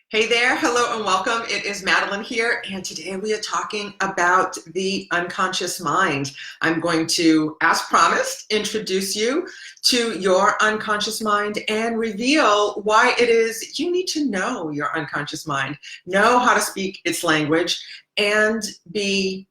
Hey there, hello and welcome. It is Madeline here, and today we are talking about the unconscious mind. I'm going to, as promised, introduce you to your unconscious mind and reveal why it is you need to know your unconscious mind, know how to speak its language, and be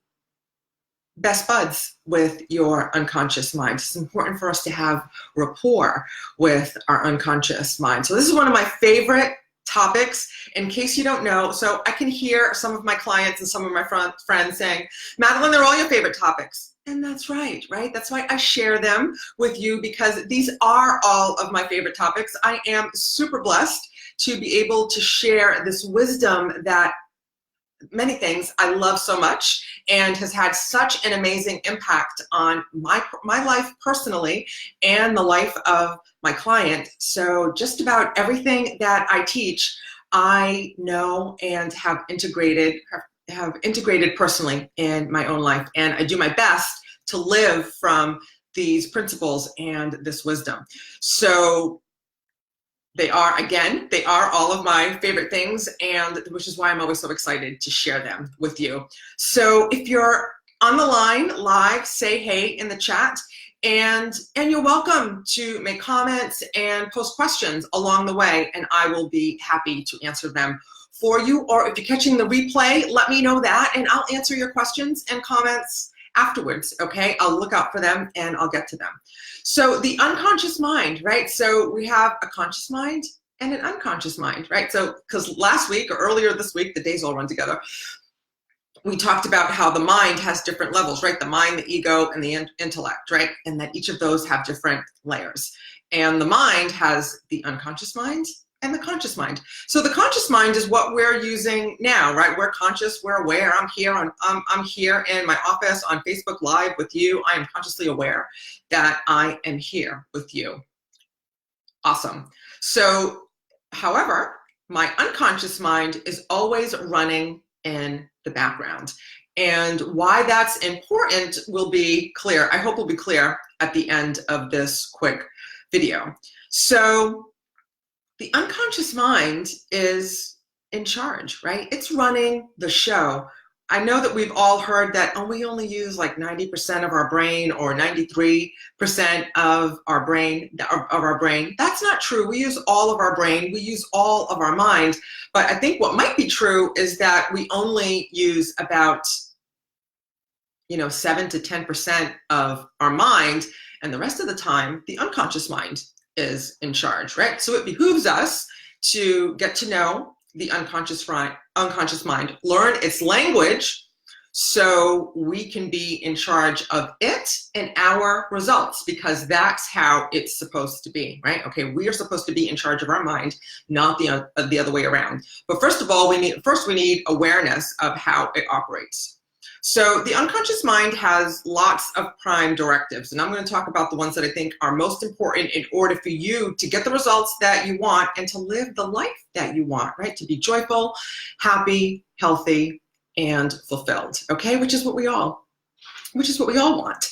best buds with your unconscious mind. It's important for us to have rapport with our unconscious mind. So this is one of my favorite topics. In case you don't know, so I can hear some of my clients and some of my friends saying, Madeline, they're all your favorite topics. And that's right? That's why I share them with you, because these are all of my favorite topics. I am super blessed to be able to share this wisdom that many things I love so much and has had such an amazing impact on my life personally and the life of my client. So just about everything that I teach, I know and have integrated personally in my own life, and I do my best to live from these principles and this wisdom. So they are all of my favorite things, and which is why I'm always so excited to share them with you. So if you're on the line live, say hey in the chat, and you're welcome to make comments and post questions along the way, and I will be happy to answer them for you. Or if you're catching the replay, let me know that, and I'll answer your questions and comments afterwards, okay? I'll look out for them and I'll get to them. So the unconscious mind, right? So we have a conscious mind and an unconscious mind, right? So because last week or earlier this week, the days all run together, we talked about how the mind has different levels, right? The mind, the ego, and the intellect, right? And that each of those have different layers. And the mind has the unconscious mind and the conscious mind. So the conscious mind is what we're using now, right? We're conscious, we're aware. I'm here in my office on Facebook Live with you. I am consciously aware that I am here with you. Awesome. So, however, my unconscious mind is always running in the background. And why that's important will be clear. I hope will be clear at the end of this quick video. So the unconscious mind is in charge, right? It's running the show. I know that we've all heard that, oh, we only use like 90% of our brain or 93% of our brain. That's not true. We use all of our brain. We use all of our mind. But I think what might be true is that we only use about 7 to 10% of our mind, and the rest of the time, the unconscious mind is in charge, right? So it behooves us to get to know the unconscious mind, learn its language, so we can be in charge of it and our results, because that's how it's supposed to be, right? Okay, we are supposed to be in charge of our mind, not the other way around. But first of all, we need awareness of how it operates. So the unconscious mind has lots of prime directives, and I'm going to talk about the ones that I think are most important in order for you to get the results that you want and to live the life that you want, right? To be joyful, happy, healthy, and fulfilled, okay? Which is what we all want.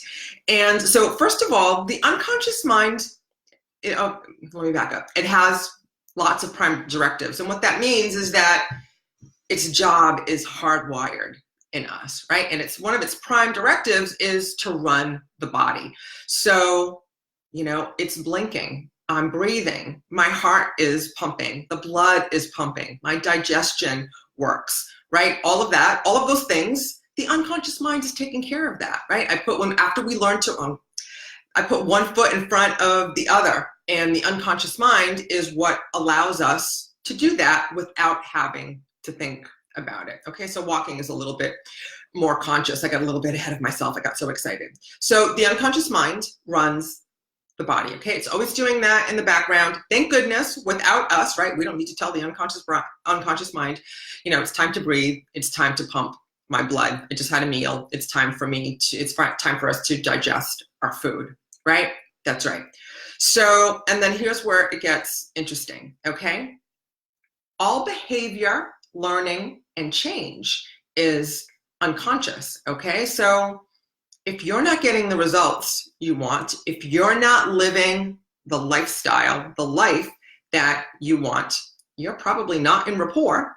And so first of all, the unconscious mind, let me back up. It has lots of prime directives, and what that means is that its job is hardwired in us, right? And it's one of its prime directives is to run the body. So, it's blinking, I'm breathing, my heart is pumping, the blood is pumping, my digestion works, right? All of that, all of those things, the unconscious mind is taking care of that, right? I put one foot in front of the other, and the unconscious mind is what allows us to do that without having to think about it. Okay, so walking is a little bit more conscious. I got a little bit ahead of myself. I got so excited. So the unconscious mind runs the body. Okay, it's always doing that in the background. Thank goodness, without us, right? We don't need to tell the unconscious mind, it's time to breathe. It's time to pump my blood. I just had a meal. It's time for us to digest our food, right? That's right. So, and then here's where it gets interesting. Okay, all behavior, learning, and change is unconscious, okay? So if you're not getting the results you want, if you're not living the lifestyle, the life that you want, you're probably not in rapport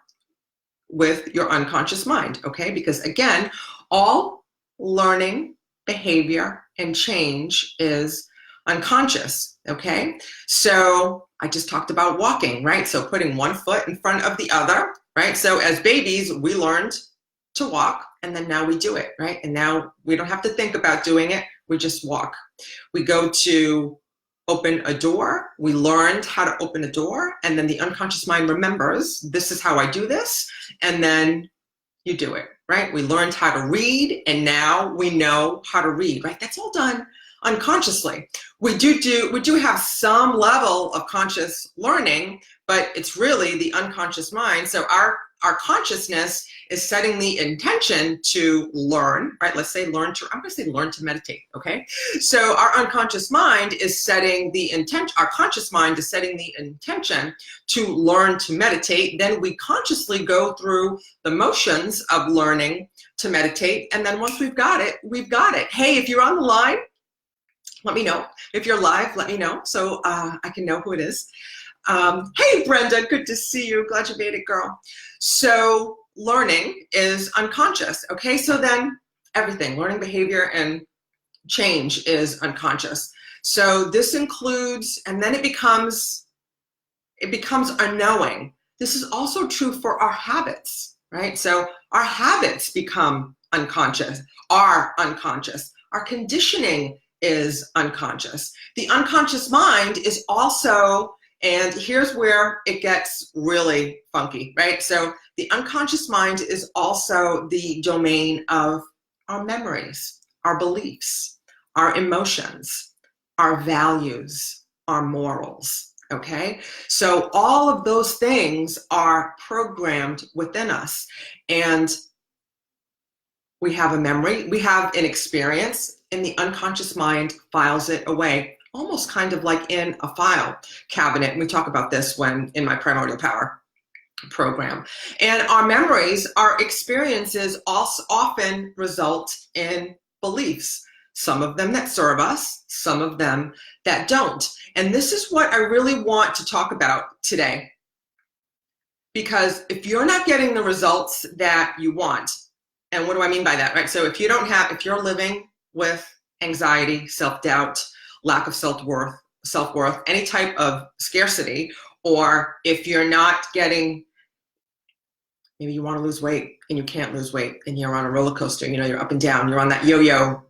with your unconscious mind, okay? Because again, all learning, behavior, and change is unconscious, okay? So I just talked about walking, right? So putting one foot in front of the other, right? So as babies, we learned to walk, and then now we do it, right? And now we don't have to think about doing it, we just walk. We go to open a door, we learned how to open a door, and then the unconscious mind remembers, this is how I do this, and then you do it, right? We learned how to read, and now we know how to read, right? That's all done unconsciously. We do have some level of conscious learning, but it's really the unconscious mind. So our consciousness is setting the intention to learn, right? Let's say learn to, I'm gonna say learn to meditate, okay? So our unconscious mind is setting the intention, our conscious mind is setting the intention to learn to meditate. Then we consciously go through the motions of learning to meditate. And then once we've got it, we've got it. Hey, if you're on the line, let me know. If you're live, let me know so I can know who it is. Hey, Brenda, good to see you. Glad you made it, girl. So learning is unconscious, okay? So then everything, learning, behavior, and change is unconscious. So this includes, and then it becomes unknowing. This is also true for our habits, right? So our habits become unconscious, are unconscious. Our conditioning is unconscious. The unconscious mind is also, and here's where it gets really funky, right? So the unconscious mind is also the domain of our memories, our beliefs, our emotions, our values, our morals, okay? So all of those things are programmed within us. And we have a memory, we have an experience, and the unconscious mind files it away, almost kind of like in a file cabinet. And we talk about this when in my Primordial Power program. And our memories, our experiences also often result in beliefs, some of them that serve us, some of them that don't. And this is what I really want to talk about today. Because if you're not getting the results that you want, and what do I mean by that, right? So if you're living with anxiety, self-doubt, lack of self-worth, any type of scarcity, or if you're not getting, maybe you want to lose weight and you can't lose weight and you're on a roller coaster, you know, you're up and down, you're on that yo-yo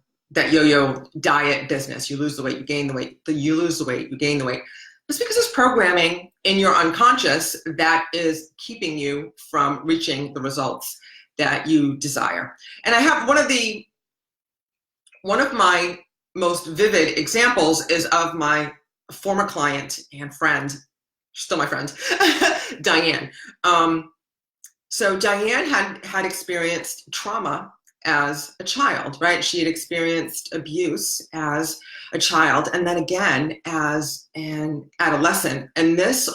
diet business. You lose the weight, you gain the weight, you lose the weight, you gain the weight. It's because there's programming in your unconscious that is keeping you from reaching the results that you desire. And I have one of my most vivid examples is of my former client and friend, still my friend, Diane. So Diane had experienced trauma as a child, right? She had experienced abuse as a child, and then again as an adolescent. And this,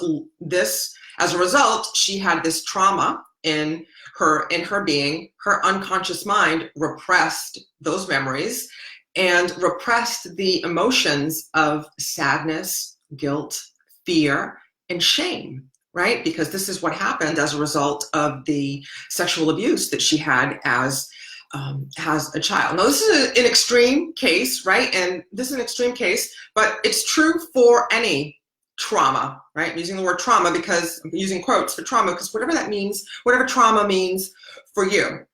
as a result, she had this trauma in her being. Her unconscious mind repressed those memories and repressed the emotions of sadness, guilt, fear, and shame, right? Because this is what happened as a result of the sexual abuse that she had as a child. Now, this is an extreme case, right? And this is an extreme case, but it's true for any trauma, right? I'm using the word trauma because I'm using quotes for trauma because whatever that means, whatever trauma means for you.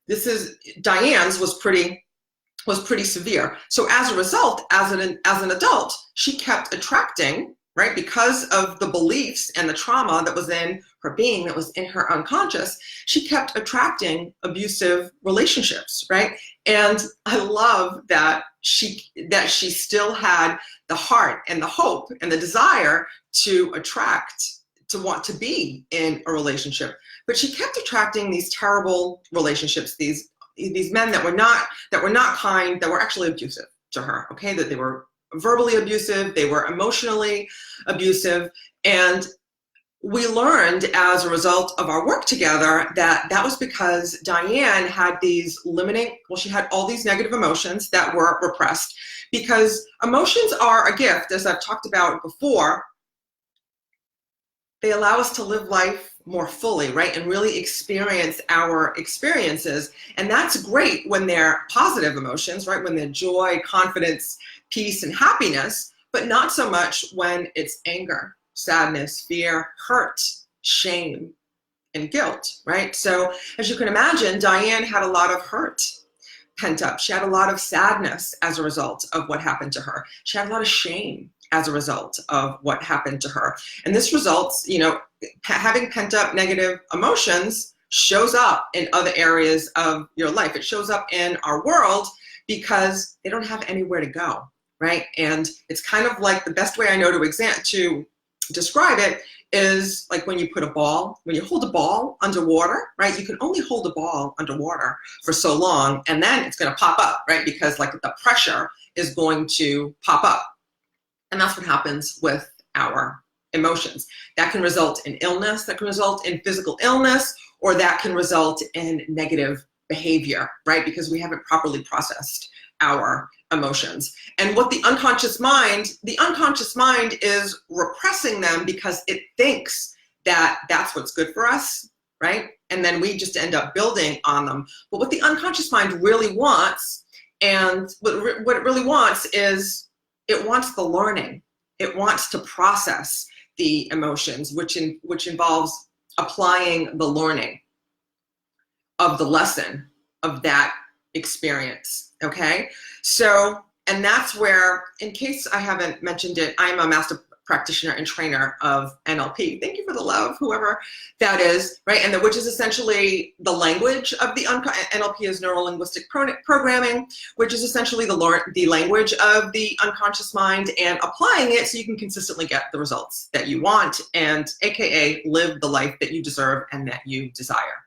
Diane's was pretty severe. So as a result, as an adult, she kept attracting, right? Because of the beliefs and the trauma that was in her being, that was in her unconscious, she kept attracting abusive relationships, right? And I love that she still had the heart and the hope and the desire to attract, to want to be in a relationship. But she kept attracting these terrible relationships, these men that were not kind, that were actually abusive to her, okay? That they were verbally abusive, they were emotionally abusive. And we learned as a result of our work together that was because Diane had these she had all these negative emotions that were repressed, because emotions are a gift, as I've talked about before. they allow us to live life more fully, right? And really experience our experiences. And that's great when they're positive emotions, right? When they're joy, confidence, peace, and happiness, but not so much when it's anger, sadness, fear, hurt, shame, and guilt, right? So as you can imagine, Diane had a lot of hurt pent up. She had a lot of sadness as a result of what happened to her. She had a lot of shame as a result of what happened to her. And this results, having pent up negative emotions shows up in other areas of your life. It shows up in our world because they don't have anywhere to go, right? And it's kind of like, the best way I know to describe it is like when you hold a ball underwater, right? You can only hold a ball underwater for so long, and then it's going to pop up, right? Because like the pressure is going to pop up. And that's what happens with our emotions. That can result in illness, that can result in physical illness, or that can result in negative behavior, right? Because we haven't properly processed our emotions. And what the unconscious mind is repressing them because it thinks that that's what's good for us, right? And then we just end up building on them. But what the unconscious mind really wants, and what it really wants is, it wants the learning. It wants to process the emotions, which involves applying the learning of the lesson of that experience, okay? So, and that's where, in case I haven't mentioned it, I'm a master practitioner and trainer of NLP. Thank you for the love, whoever that is, right? And which is essentially the language of the NLP is neuro-linguistic programming, which is essentially the language of the unconscious mind, and applying it so you can consistently get the results that you want, and AKA live the life that you deserve and that you desire.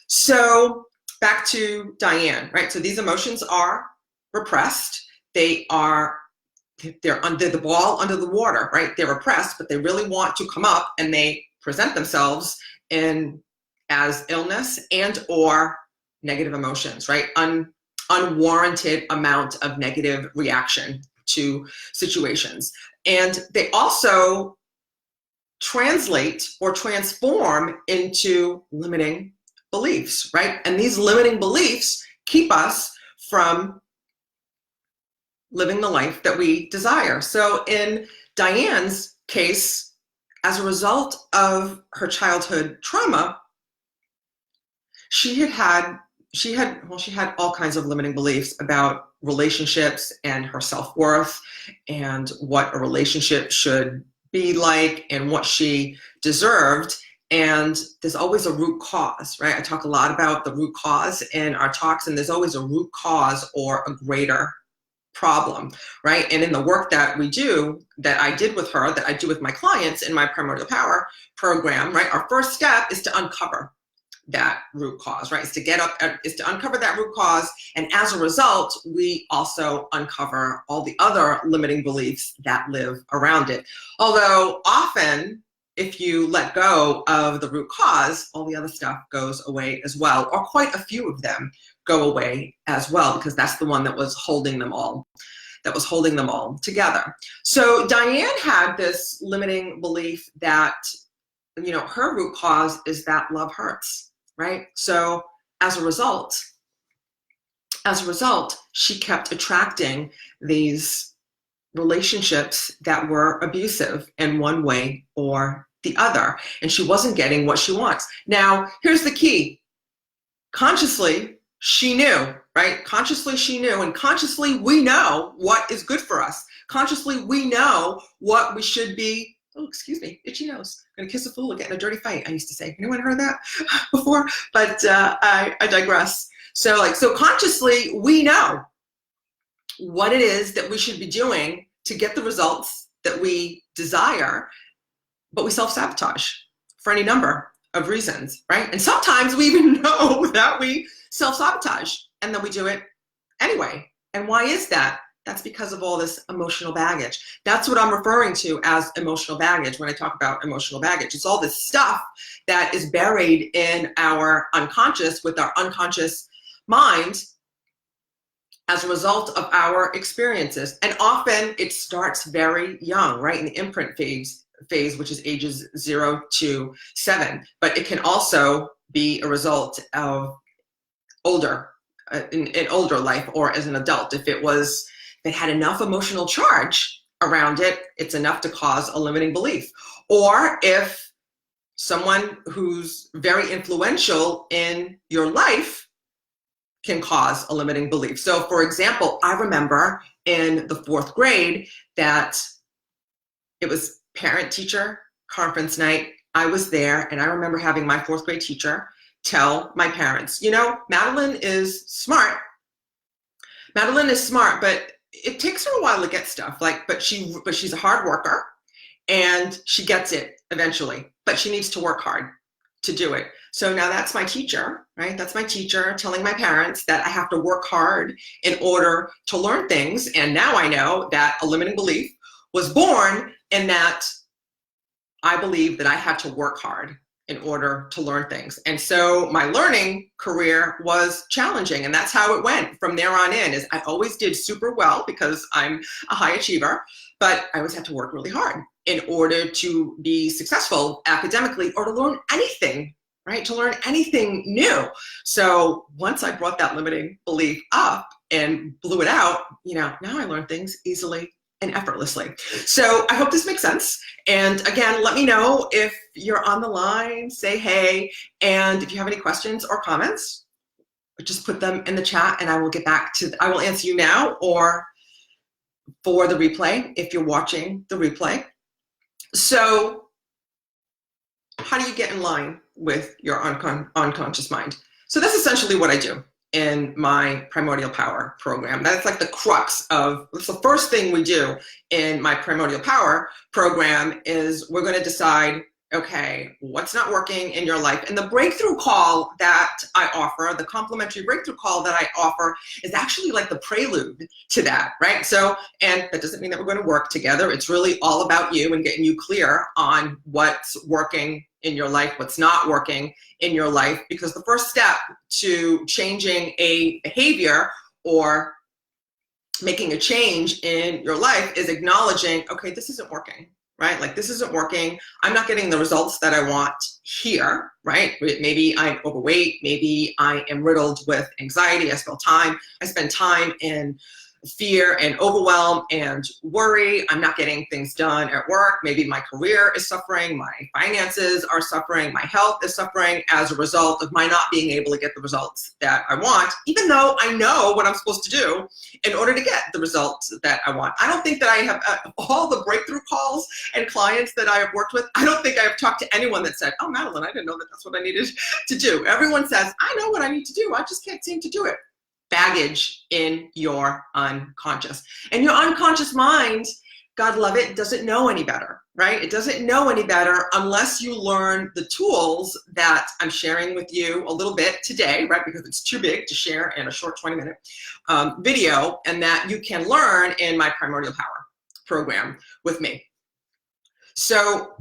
So back to Diane, right? So these emotions are repressed. They're under the ball under the water, right? They're repressed, but they really want to come up, and they present themselves as illness and or negative emotions, right? Unwarranted amount of negative reaction to situations. And they also translate or transform into limiting beliefs, right? And these limiting beliefs keep us from living the life that we desire. So in Diane's case, as a result of her childhood trauma, she had all kinds of limiting beliefs about relationships and her self-worth and what a relationship should be like and what she deserved. And there's always a root cause, right? I talk a lot about the root cause in our talks, and there's always a root cause or a greater problem, right? And in the work that we do, that I did with her, that I do with my clients in my Primordial Power program, right? Our first step is to uncover that root cause, right? Is to uncover that root cause. And as a result, we also uncover all the other limiting beliefs that live around it. Although often, if you let go of the root cause, all the other stuff goes away as well, or quite a few of them go away as well, because that's the one that was holding them all together. So Diane had this limiting belief that, her root cause is that love hurts, right? So as a result, she kept attracting these relationships that were abusive in one way or the other, and she wasn't getting what she wants. Now, here's the key. Consciously, she knew, right? Consciously, she knew, and consciously, we know what is good for us. Consciously, we know what we should be. Oh, excuse me, itchy nose. Gonna kiss a fool or get in a dirty fight, I used to say. Anyone heard that before? But I digress. So consciously, we know what it is that we should be doing to get the results that we desire, but we self-sabotage for any number of reasons, right? And sometimes we even know that we self-sabotage, and then we do it anyway. And why is that? That's because of all this emotional baggage. That's what I'm referring to as emotional baggage when I talk about emotional baggage. It's all this stuff that is buried in our unconscious with our unconscious mind as a result of our experiences. And often it starts very young, right? In the imprint phase, phase, which is ages 0 to 7. But it can also be a result of in older life, or as an adult. If it had enough emotional charge around it, it's enough to cause a limiting belief. Or if someone who's very influential in your life can cause a limiting belief. So for example, I remember in the 4th grade that it was parent-teacher conference night. I was there, and I remember having my 4th grade teacher tell my parents, Madeline is smart. Madeline is smart, but it takes her a while to get stuff. But she's a hard worker, and she gets it eventually. But she needs to work hard to do it. So now that's my teacher, right? That's my teacher telling my parents that I have to work hard in order to learn things. And now I know that a limiting belief was born in that I believed that I had to work hard in order to learn things. And so my learning career was challenging, and that's how it went from there on in. Is I always did super well because I'm a high achiever, but I always had to work really hard in order to be successful academically or to learn anything, right? To learn anything new. So once I brought that limiting belief up and blew it out, now I learn things easily and effortlessly. So I hope this makes sense. And again, let me know if you're on the line, say hey, and if you have any questions or comments, just put them in the chat and I will answer you now or for the replay if you're watching the replay. So how do you get in line with your unconscious mind? So that's essentially what I do in my Primordial Power program. That's like the crux of, it's the first thing we do in my Primordial Power program is we're going to decide, okay, what's not working in your life? And the breakthrough call that I offer, the complimentary breakthrough call that I offer is actually like the prelude to that, right? So, and that doesn't mean that we're going to work together. It's really all about you and getting you clear on what's working in your life, what's not working in your life, because the first step to changing a behavior or making a change in your life is acknowledging, okay, this isn't working, right? Like this isn't working. I'm not getting the results that I want here, right? Maybe I'm overweight. Maybe I am riddled with anxiety. I spend time in fear and overwhelm and worry. I'm not getting things done at work. Maybe my career is suffering. My finances are suffering. My health is suffering as a result of my not being able to get the results that I want, even though I know what I'm supposed to do in order to get the results that I want. I don't think that I have all the breakthrough calls and clients that I have worked with. I don't think I have talked to anyone that said, oh, Madeline, I didn't know that that's what I needed to do. Everyone says, I know what I need to do. I just can't seem to do it. Baggage in your unconscious. And your unconscious mind, God love it, doesn't know any better, right? It doesn't know any better unless you learn the tools that I'm sharing with you a little bit today, right? Because it's too big to share in a short 20-minute video, and that you can learn in my Primordial Power program with me. So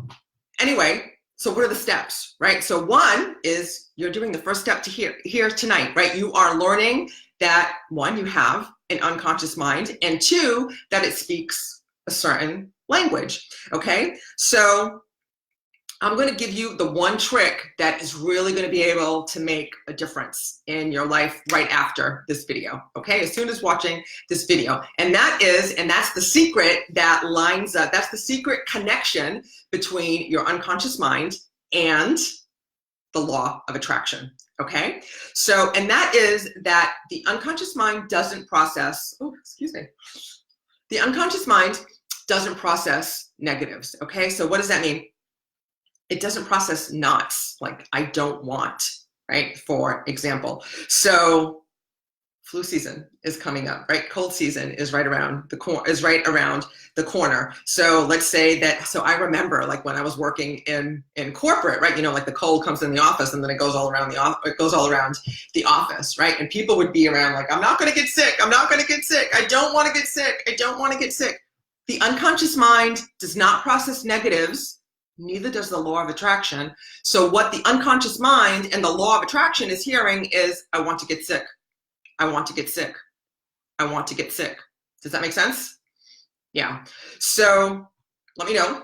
anyway, so what are the steps, right? So one is you're doing the first step to here tonight, right? You are learning that one, you have an unconscious mind, and two, that it speaks a certain language, okay? So I'm going to give you the one trick that is really going to be able to make a difference in your life right after this video, okay? As soon as watching this video. And that's the secret that lines up, that's the secret connection between your unconscious mind and the law of attraction, okay? So, and that is that the unconscious mind doesn't process, the unconscious mind doesn't process negatives, okay? So what does that mean? It doesn't process nots, like I don't want, right? For example. So flu season is coming up, right? Cold season is right around the corner. So let's say that, so I remember like when I was working in corporate, right? Like the cold comes in the office and then it goes all around the office, right? And people would be around like, I'm not going to get sick. I'm not going to get sick. I don't want to get sick. I don't want to get sick. The unconscious mind does not process negatives. Neither does the law of attraction. So what the unconscious mind and the law of attraction is hearing is, I want to get sick. I want to get sick. I want to get sick. Does that make sense? Yeah. So let me know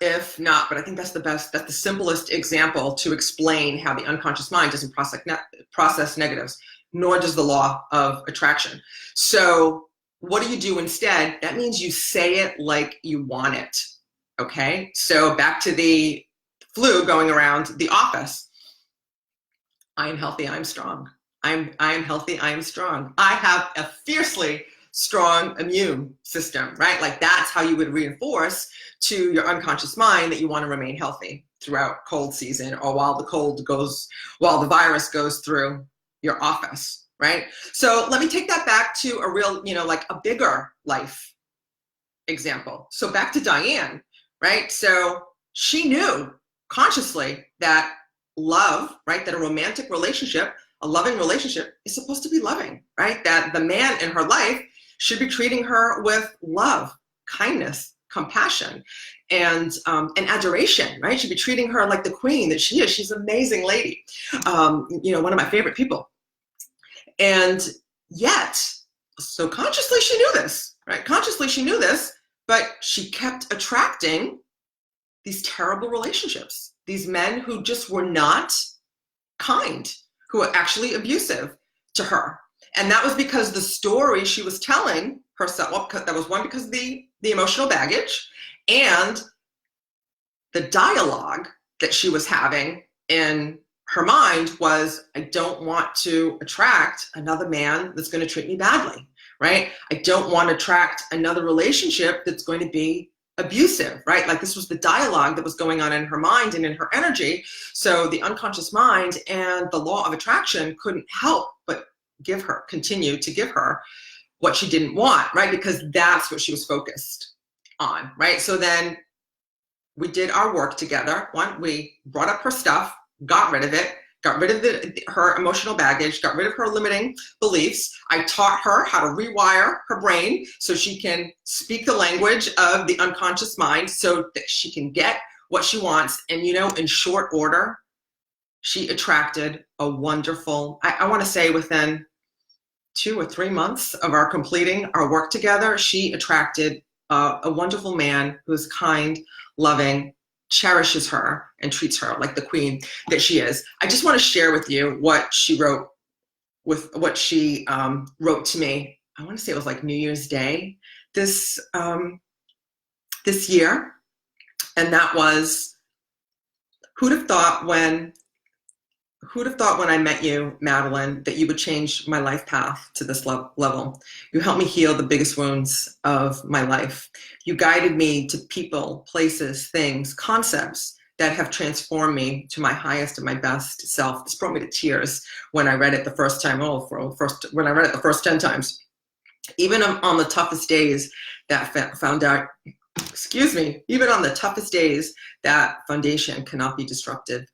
If not, but I think that's the simplest example to explain how the unconscious mind doesn't process negatives, nor does the law of attraction. So what do you do instead? That means you say it like you want it. Okay, so back to the flu going around the office. I am healthy, I am strong. I am healthy, I am strong. I have a fiercely strong immune system, right? Like that's how you would reinforce to your unconscious mind that you want to remain healthy throughout cold season, or while the virus goes through your office, right? So let me take that back to a real, like a bigger life example. So back to Diane, right? So she knew consciously that love, right? That a romantic relationship, a loving relationship is supposed to be loving, right? That the man in her life should be treating her with love, kindness, compassion, and adoration, right? Should be treating her like the queen that she is. She's an amazing lady. One of my favorite people. And yet, so consciously she knew this, right? Consciously she knew this, but she kept attracting these terrible relationships, these men who just were not kind, who were actually abusive to her. And that was because the story she was telling herself, well, that was one, because of the emotional baggage, and the dialogue that she was having in her mind was, I don't want to attract another man that's going to treat me badly, right? I don't want to attract another relationship that's going to be abusive, right? Like this was the dialogue that was going on in her mind and in her energy. So the unconscious mind and the law of attraction couldn't help but continue to give her what she didn't want, right? Because that's what she was focused on, right? So then we did our work together. We brought up her stuff, got rid of it, got rid of her emotional baggage, got rid of her limiting beliefs. I taught her how to rewire her brain so she can speak the language of the unconscious mind so that she can get what she wants. And, in short order, she attracted a wonderful, I want to say within 2 or 3 months of our completing our work together, she attracted a wonderful man who's kind, loving, cherishes her, and treats her like the queen that she is. I just want to share with you what she wrote to me. I want to say it was like New Year's Day this year, and that was, who'd have thought when I met you, Madeline, that you would change my life path to this level? You helped me heal the biggest wounds of my life. You guided me to people, places, things, concepts that have transformed me to my highest and my best self. This brought me to tears when I read it the first time. When I read it the first 10 times. Even on the toughest days even on the toughest days, that foundation cannot be disrupted.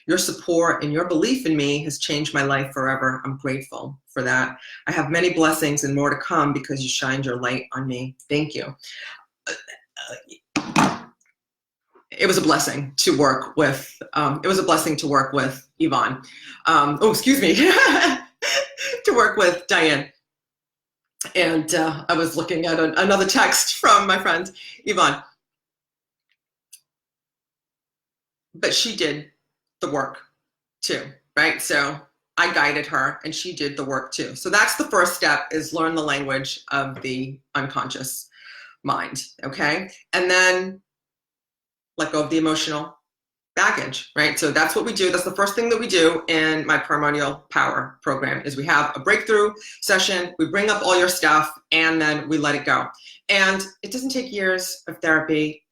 Your support and your belief in me has changed my life forever. I'm grateful for that. I have many blessings and more to come because you shined your light on me. Thank you. It was a blessing to work with. Yvonne. To work with Diane. And I was looking at another text from my friend Yvonne. But she did the work too, right? So I guided her and she did the work too. So that's the first step, is learn the language of the unconscious mind, okay? And then let go of the emotional baggage, right? So that's what we do. That's the first thing that we do in my Primordial Power program, is we have a breakthrough session, we bring up all your stuff, and then we let it go. And it doesn't take years of therapy.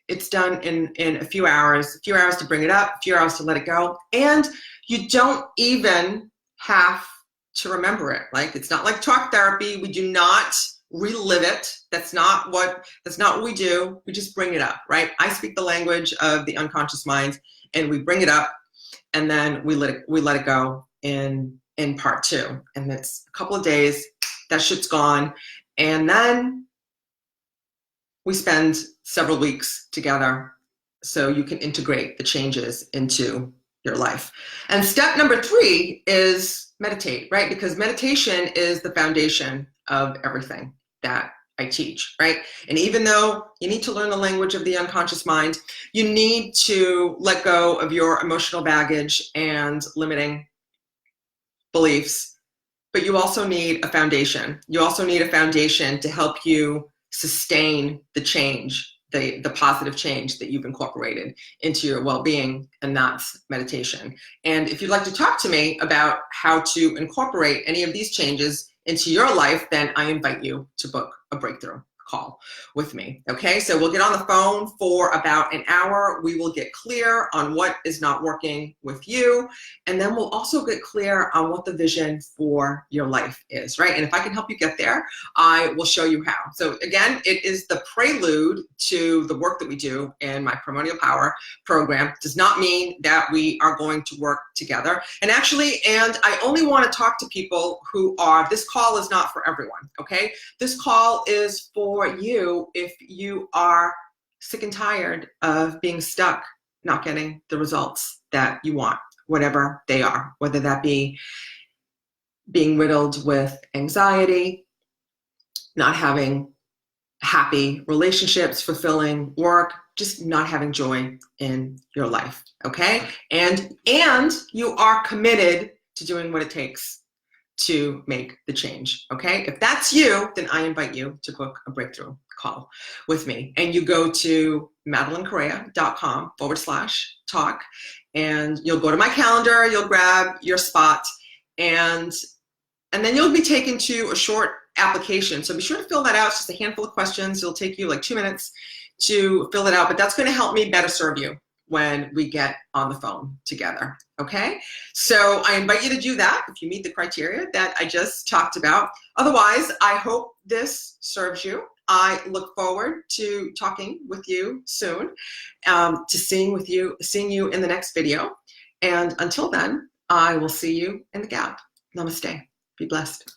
It's done in a few hours to bring it up, a few hours to let it go. And you don't even have to remember it. Like, it's not like talk therapy. We do not relive it. That's not what we do. We just bring it up, right? I speak the language of the unconscious mind, and we bring it up, and then we let it go in part 2. And it's a couple of days, that shit's gone. And then we spend several weeks together so you can integrate the changes into your life. And step number 3 is meditate, right? Because meditation is the foundation of everything that I teach, right? And even though you need to learn the language of the unconscious mind, you need to let go of your emotional baggage and limiting beliefs, but you also need a foundation. You also need a foundation to help you sustain the change, the positive change that you've incorporated into your well-being, and that's meditation. And if you'd like to talk to me about how to incorporate any of these changes into your life, then I invite you to book a breakthrough call with me. Okay, so we'll get on the phone for about an hour. We will get clear on what is not working with you, and then we'll also get clear on what the vision for your life is, right? And if I can help you get there, I will show you how. So again, it is the prelude to the work that we do in my Primordial Power program. It does not mean that we are going to work together. And actually, I only want to talk to people who are, this call is not for everyone, okay? This call is for you if you are sick and tired of being stuck, not getting the results that you want, whatever they are, whether that be being riddled with anxiety, not having happy relationships, fulfilling work, just not having joy in your life, okay? And you are committed to doing what it takes to make the change, okay? If that's you, then I invite you to book a breakthrough call with me. And you go to MadelineCorrea.com/talk, and you'll go to my calendar, you'll grab your spot, and then you'll be taken to a short application. So be sure to fill that out. It's just a handful of questions. It'll take you like 2 minutes to fill it out, but that's going to help me better serve you when we get on the phone together, okay? So I invite you to do that if you meet the criteria that I just talked about. Otherwise, I hope this serves you. I look forward to talking with you soon, to seeing you in the next video. And until then, I will see you in the gap. Namaste. Be blessed.